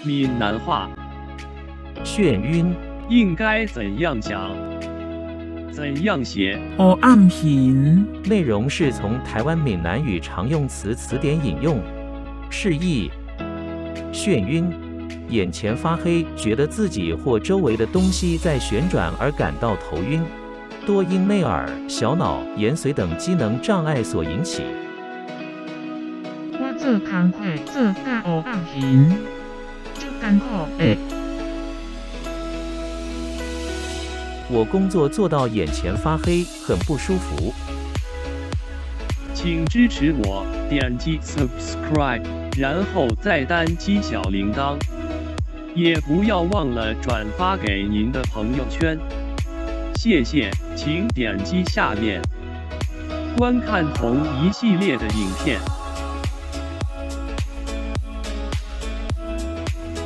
闽南话眩晕，应该怎样讲？怎样写？黑暗形，内容是从台湾闽南语常用词词典引用，释义：眩晕，眼前发黑，觉得自己或周围的东西在旋转而感到头晕，多因内耳、小脑、延髓等机能障碍所引起。我做工课做甲黑暗形，足艰苦的。我工作做到眼前发黑，很不舒服。请支持我，点击 subscribe， 然后再单击小铃铛，也不要忘了转发给您的朋友圈。谢谢，请点击下面观看同一系列的影片。